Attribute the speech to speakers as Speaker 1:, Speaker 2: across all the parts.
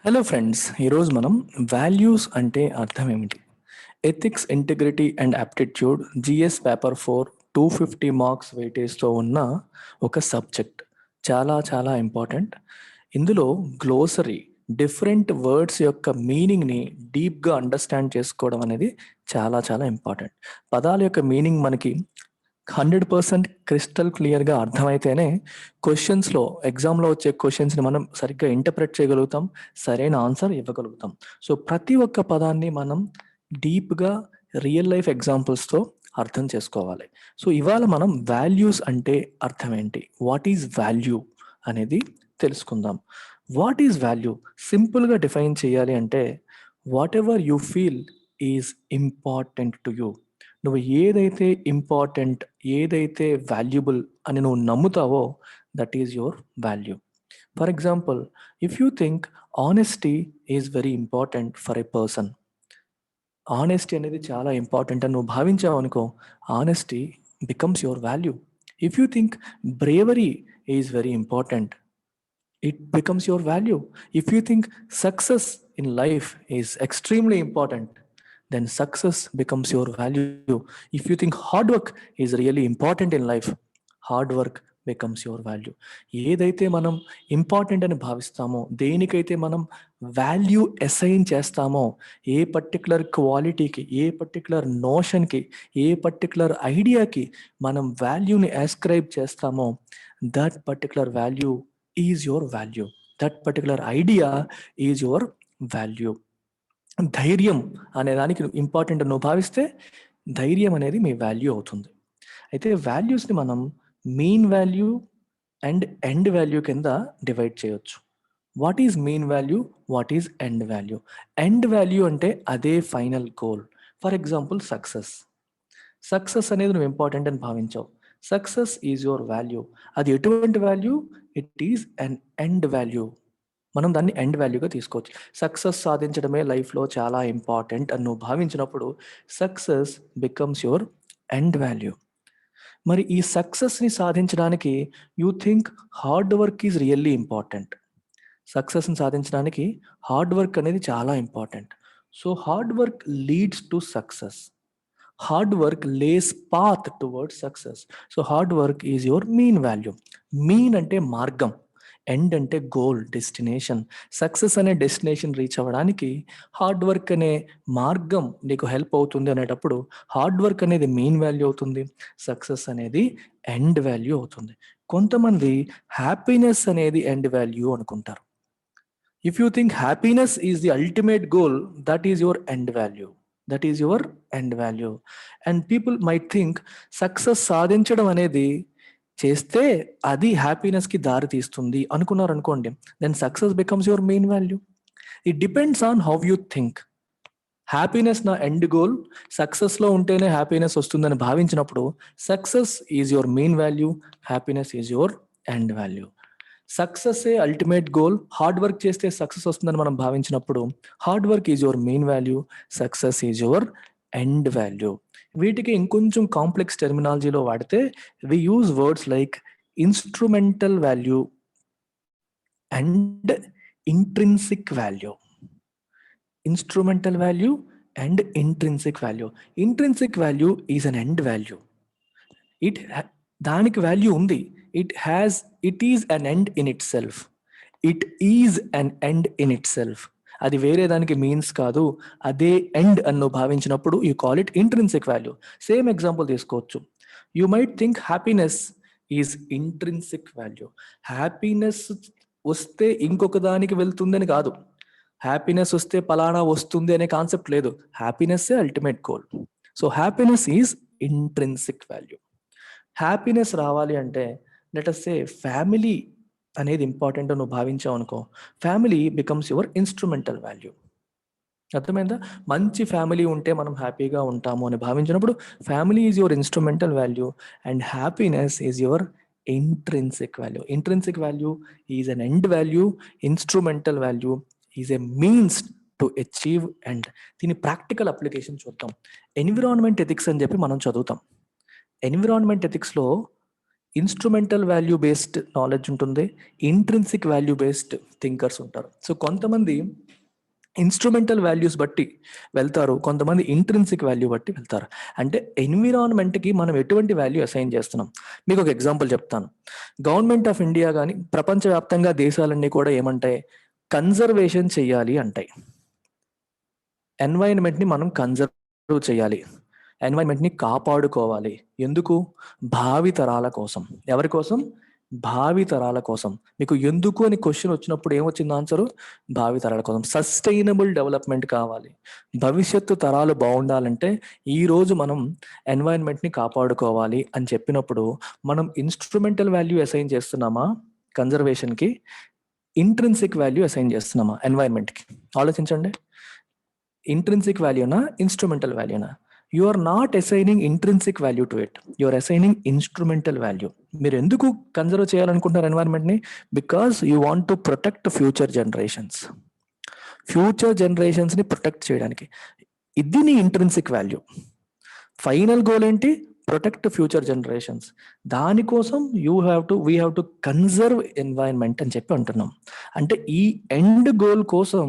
Speaker 1: Hello friends, ఈరోజు మనం values అంటే అర్థం ఏమిటి, ethics, integrity and aptitude, GS paper 4 250 marks వెయిటేజ్తో ఉన్న ఒక సబ్జెక్ట్. చాలా చాలా ఇంపార్టెంట్. ఇందులో గ్లోసరీ, డిఫరెంట్ వర్డ్స్ యొక్క మీనింగ్ని డీప్గా అండర్స్టాండ్ చేసుకోవడం అనేది చాలా చాలా ఇంపార్టెంట్. పదాల యొక్క మీనింగ్ మనకి 100% క్రిస్టల్ క్లియర్గా అర్థమైతేనే క్వశ్చన్స్లో, ఎగ్జామ్లో వచ్చే క్వశ్చన్స్ని మనం సరిగ్గా ఇంటర్ప్రెట్ చేయగలుగుతాం, సరైన ఆన్సర్ ఇవ్వగలుగుతాం. సో ప్రతి ఒక్క పదాన్ని మనం డీప్గా రియల్ లైఫ్ ఎగ్జాంపుల్స్తో అర్థం చేసుకోవాలి. సో ఇవాళ మనం వాల్యూస్ అంటే అర్థం ఏంటి, వాట్ ఈజ్ వాల్యూ అనేది తెలుసుకుందాం. వాట్ ఈజ్ వాల్యూ సింపుల్గా డిఫైన్ చేయాలి అంటే, whatever you feel is important to you. నువ్వు ఏదైతే ఇంపార్టెంట్, ఏదైతే వాల్యుబుల్ అని నువ్వు నమ్ముతావో, that is your value. For example, if you think honesty is very important for a person, honesty అనేది చాలా ఇంపార్టెంట్ అని నువ్వు భావించావు అనుకో, honesty becomes your value. If you think bravery is very important, it becomes your value. If you think success in life is extremely important, then success becomes your value. If you think hard work is really important in life, hard work becomes your value. ఏదైతే మనం important అని భావిస్తామో, దేనికైతే మనం value assign చేస్తామో, ఏ particular క్వాలిటీకి, ఏ particular నోషన్కి, ఏ particular ఐడియాకి మనం వాల్యూని ascribe చేస్తామో, that particular value is your value. That particular idea is your value. ధైర్యం అనే దానికి ఇంపార్టెంట్ నువ్వు భావిస్తే, ధైర్యం అనేది మీ వాల్యూ అవుతుంది. అయితే వాల్యూస్ని మనం mean value and end value కింద డివైడ్ చేయొచ్చు. What is mean value, what is end value? End value అంటే అదే final goal. For example, success అనేది నువ్వు ఇంపార్టెంట్ అని భావించావు, సక్సెస్ ఈజ్ యువర్ వాల్యూ. అది ఎటువంటి value? It is an end value. మనం దాన్ని ఎండ్ వాల్యూగా తీసుకోవచ్చు. సక్సెస్ సాధించడమే లైఫ్లో చాలా ఇంపార్టెంట్ అని నువ్వు భావించినప్పుడు, success becomes your end value. మరి ఈ సక్సెస్ని సాధించడానికి you think hard work is really important. సక్సెస్ని సాధించడానికి హార్డ్ వర్క్ అనేది చాలా important. So hard work leads to success. Hard work lays path towards success. So hard work is your mean value. Mean అంటే మార్గం, ఎండ్ అంటే goal, destination. Success అనే destination reach అవ్వడానికి hard work అనే మార్గం నీకు హెల్ప్ అవుతుంది అనేటప్పుడు, హార్డ్ వర్క్ అనేది మెయిన్ వాల్యూ అవుతుంది, సక్సెస్ అనేది ఎండ్ వాల్యూ అవుతుంది. కొంతమంది హ్యాపీనెస్ అనేది ఎండ్ వాల్యూ అనుకుంటారు. If you think happiness is the ultimate goal, that is your end value. That is your end value. And people might think success సాధించడం అనేది చేస్తే అది హ్యాపీనెస్కి దారి తీస్తుంది అనుకున్నారు అనుకోండి, then success becomes your main value. It depends on how you think. Happiness నా end goal, సక్సెస్లో ఉంటేనే హ్యాపీనెస్ వస్తుందని భావించినప్పుడు, success is your main value, happiness is your end value. Success ఏ అల్టిమేట్ గోల్, హార్డ్ వర్క్ చేస్తే success వస్తుందని మనం భావించినప్పుడు, hard work is your main value, success is your end value. వీటికి ఇంకొంచెం కాంప్లెక్స్ టెర్మినాలజీలో వాడితే, we use words like instrumental value and intrinsic value. Instrumental value and intrinsic value. Intrinsic value is an end value. దానికి value ఉంది. it is an end in itself. It is an end in itself. అది వేరే దానికి means కాదు, అదే end అని భావించినప్పుడు you call it intrinsic value. Same example తీసుకోవచ్చు. You might think happiness is intrinsic value. Happiness వస్తే ఇంకొక దానికి వెళ్తుందని కాదు, హ్యాపీనెస్ వస్తే పలానా వస్తుంది అనే కాన్సెప్ట్ లేదు. Happiness ultimate goal. So happiness is intrinsic value. Happiness రావాలి అంటే, లెట్ అస్ సే ఫ్యామిలీ అనేది ఇంపార్టెంట్ నువ్వు భావించావు అనుకో, family becomes your instrumental value. అర్థమైందా? మంచి ఫ్యామిలీ ఉంటే మనం హ్యాపీగా ఉంటాము అని భావించినప్పుడు, family is your instrumental value and happiness is your intrinsic value. Intrinsic value is an end value, instrumental value is a means to achieve end. దీని practical application చూద్దాం. ఎన్విరాన్మెంట్ ఎథిక్స్ అని చెప్పి మనం చదువుతాం. ఎన్విరాన్మెంట్ ఎథిక్స్లో ఇన్స్ట్రుమెంటల్ వాల్యూ బేస్డ్ నాలెడ్జ్ ఉంటుంది, intrinsic value based thinkers ఉంటారు. So కొంతమంది ఇన్స్ట్రుమెంటల్ వాల్యూస్ బట్టి వెళ్తారు, కొంతమంది ఇంట్రిన్సిక్ వాల్యూ బట్టి వెళ్తారు. అంటే ఎన్విరాన్మెంట్కి మనం ఎటువంటి వాల్యూ అసైన్ చేస్తున్నాం. మీకు ఒక ఎగ్జాంపుల్ చెప్తాను. గవర్నమెంట్ ఆఫ్ ఇండియా కానీ ప్రపంచవ్యాప్తంగా దేశాలన్నీ కూడా ఏమంటాయి, కన్జర్వేషన్ చెయ్యాలి అంటాయి. ఎన్వైరన్మెంట్ని మనం కన్జర్వ్ చేయాలి, ఎన్వైరన్మెంట్ని కాపాడుకోవాలి. ఎందుకు? భావితరాల కోసం. ఎవరి కోసం? భావితరాల కోసం. మీకు ఎందుకు అని క్వశ్చన్ వచ్చినప్పుడు ఏమొచ్చింది ఆన్సరు? భావితరాల కోసం. సస్టైనబుల్ డెవలప్మెంట్ కావాలి, భవిష్యత్తు తరాలు బాగుండాలంటే ఈరోజు మనం ఎన్వైరన్మెంట్ని కాపాడుకోవాలి అని చెప్పినప్పుడు మనం ఇన్స్ట్రుమెంటల్ వాల్యూ అసైన్ చేస్తున్నామా కన్జర్వేషన్కి, ఇంట్రిన్సిక్ వాల్యూ అసైన్ చేస్తున్నామా ఎన్వైరన్మెంట్కి? ఆలోచించండి. ఇంట్రిన్సిక్ వాల్యూనా ఇన్స్ట్రుమెంటల్ వాల్యూనా? You are not assigning intrinsic value to it, you are assigning instrumental value. మీరు ఎందుకు కన్జర్వ్ చేయాలనుకుంటున్నారు ఎన్వైరన్మెంట్ని? Because you want to protect future generations. Future జనరేషన్స్ని ప్రొటెక్ట్ చేయడానికి ఇది నీ ఇంట్రిన్సిక్ వాల్యూ. ఫైనల్ గోల్ ఏంటి? Protect future generations. దానికోసం we have to conserve environment అని చెప్పి అంటున్నాం. అంటే ఈ ఎండ్ గోల్ కోసం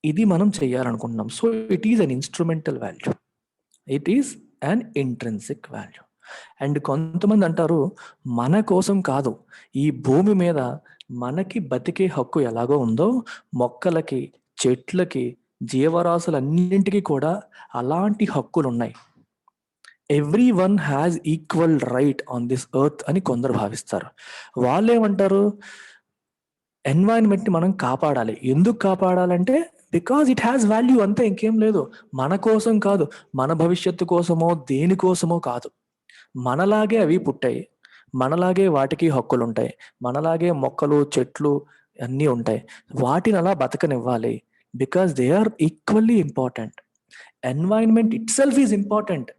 Speaker 1: ఇది మనం చేయాలనుకుంటున్నాం. So it is an instrumental value, it is an intrinsic value. And కొంతమంది అంటారు మన కోసం కాదు, ఈ భూమి మీద మనకి బతికే హక్కు ఎలాగో ఉందో మొక్కలకి, చెట్లకి, జీవరాశులన్నింటికి కూడా అలాంటి హక్కులు ఉన్నాయి. Every one has equal right on this earth అని కొందరు భావిస్తారు. వాళ్ళు ఏమంటారు, ఎన్వైరన్మెంట్ని మనం కాపాడాలి. ఎందుకు కాపాడాలంటే బికాజ్ ఇట్ హ్యాస్ వాల్యూ, అంతే, ఇంకేం లేదు. మన కోసం కాదు, మన భవిష్యత్తు కోసమో దేనికోసమో కాదు. మనలాగే అవి పుట్టాయి, మనలాగే వాటికి హక్కులు ఉంటాయి, మనలాగే మొక్కలు, చెట్లు అన్నీ ఉంటాయి. వాటిని అలా బతకనివ్వాలి because they are equally important. Environment itself is important.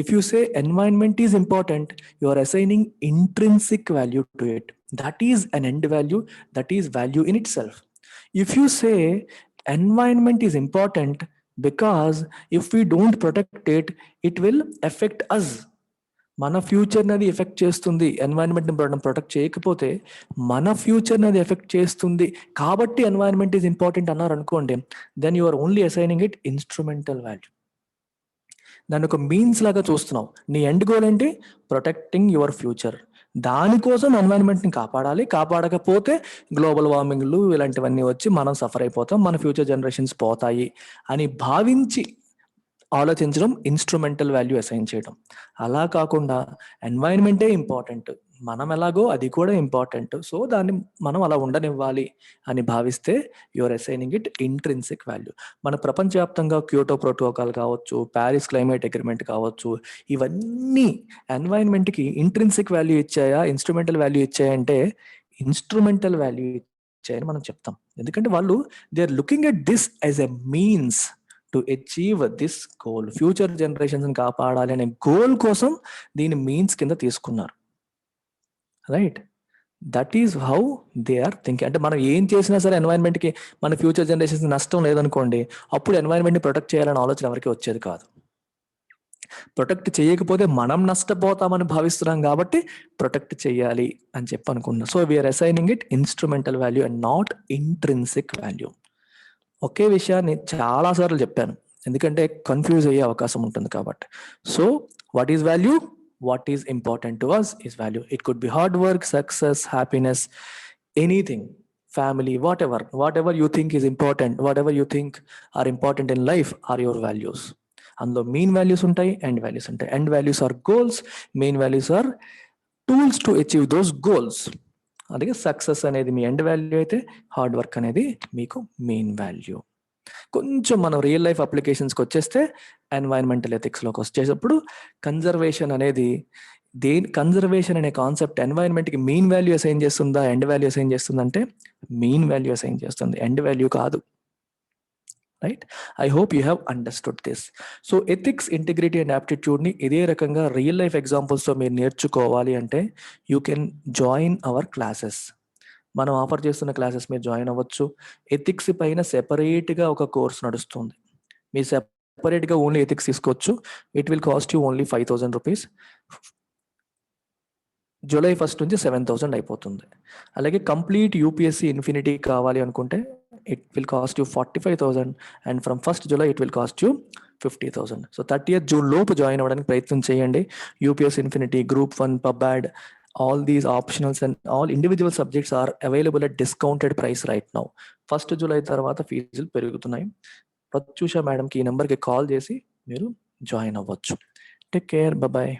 Speaker 1: If you say environment is important, you are assigning intrinsic value to it. That is an end value, that is value in itself. If you say environment is important because if we don't protect it, it will affect us. మన future నది effect చేస్తుంది. ఎన్వైరన్మెంట్ని మనం protect చేయకపోతే మన future నది effect చేస్తుంది కాబట్టి environment is important అన్నారు అనుకోండి, then you are only assigning it instrumental value. దాన్ని ఒక మీన్స్ లాగా చూస్తున్నావు. నీ ఎండ్ గోల్ ఏంటి? Protecting your future. దానికోసం ఎన్వైరన్మెంట్ని కాపాడాలి, కాపాడకపోతే గ్లోబల్ వార్మింగ్లు ఇలాంటివన్నీ వచ్చి మనం సఫర్ అయిపోతాం, మన ఫ్యూచర్ జనరేషన్స్ పోతాయి అని భావించి ఆలోచించడం ఇన్స్ట్రుమెంటల్ వాల్యూ అసైన్ చేయడం. అలా కాకుండా ఎన్వైరన్మెంటే ఇంపార్టెంట్, మనం ఎలాగో అది కూడా ఇంపార్టెంట్, సో దాన్ని మనం అలా ఉండనివ్వాలి అని భావిస్తే your assigning it intrinsic value. మన ప్రపంచవ్యాప్తంగా క్యోటో ప్రోటోకాల్ కావచ్చు, ప్యారిస్ క్లైమేట్ అగ్రిమెంట్ కావచ్చు, ఇవన్నీ ఎన్వైరన్మెంట్కి ఇంట్రిన్సిక్ వాల్యూ ఇచ్చాయా, ఇన్స్ట్రుమెంటల్ వాల్యూ ఇచ్చాయంటే ఇన్స్ట్రుమెంటల్ వాల్యూ ఇచ్చాయని మనం చెప్తాం. ఎందుకంటే వాళ్ళు they are looking at this as a means to achieve this goal. Future generations కాపాడాలి అనే గోల్ కోసం దీని మీన్స్ కింద తీసుకున్నారు. Right, that is how they are thinking. అంటే మనం ఏం చేసినా సరే ఎన్వైరన్మెంట్కి, మన ఫ్యూచర్ జనరేషన్స్ నష్టం లేదనుకోండి, అప్పుడు ఎన్వైరన్మెంట్ని ప్రొటెక్ట్ చేయాలనే ఆలోచన ఎవరికి వచ్చేది కాదు. ప్రొటెక్ట్ చేయకపోతే మనం నష్టపోతామని భావిస్తున్నాం కాబట్టి ప్రొటెక్ట్ చేయాలి అని చెప్పి అనుకున్నాం. So we're assigning it instrumental value and not intrinsic value. ఒకే విషయాన్ని చాలాసార్లు చెప్పాను ఎందుకంటే కన్ఫ్యూజ్ అయ్యే అవకాశం ఉంటుంది కాబట్టి. So what is value? What is important to us is value. It could be hard work, success, happiness, anything, family, whatever you think is important, whatever you think are important in life are your values. అందులో main values ఉంటాయి, end values ఉంటాయి. End values are goals, main values are tools to achieve those goals. అలాగే success అనేది మీ end value అయితే hard work అనేది మీకు main value. కొంచెం మనం రియల్ లైఫ్ అప్లికేషన్స్కి వచ్చేస్తే ఎన్వైరన్మెంటల్ ఎథిక్స్లోకి వచ్చేటప్పుడు కన్జర్వేషన్ అనేది కన్జర్వేషన్ అనే కాన్సెప్ట్ ఎన్వైరన్మెంట్కి మెయిన్ వాల్యూ అసైన్ చేస్తుందా, ఎండ్ వాల్యూ అసైన్ చేస్తుందంటే మెయిన్ వాల్యూ అసైన్ చేస్తుంది, ఎండ్ వాల్యూ కాదు. Right, I hope you have understood this. So ethics, integrity and యాప్టిట్యూడ్ని ఇదే రకంగా రియల్ లైఫ్ ఎగ్జాంపుల్స్తో మీరు నేర్చుకోవాలి అంటే you can join our classes. మనం ఆఫర్ చేస్తున్న క్లాసెస్ మీరు జాయిన్ అవ్వచ్చు. ఎథిక్స్ పైన సెపరేట్గా ఒక కోర్స్ నడుస్తుంది, మీరు సెపరేట్గా ఓన్లీ ఎథిక్స్ తీసుకోవచ్చు. It will cost you only 5,000 rupees. July 1 నుంచి 7,000 అయిపోతుంది. అలాగే కంప్లీట్ యూపీఎస్సీ ఇన్ఫినిటీ కావాలి అనుకుంటే it will cost you 45,000 and from 1st July it will cost you 50,000. So 30th June లోపు జాయిన్ అవ్వడానికి ప్రయత్నం చేయండి. UPSC infinity, group 1, పబ్యాడ్, all these optionals and all individual subjects are available at discounted price right now. 1st July తర్వాత ఫీజులు పెరుగుతున్నాయి. ప్రత్యూష మేడంకి ఈ నెంబర్కి కాల్ చేసి మీరు జాయిన్ అవ్వచ్చు. Take care, bye.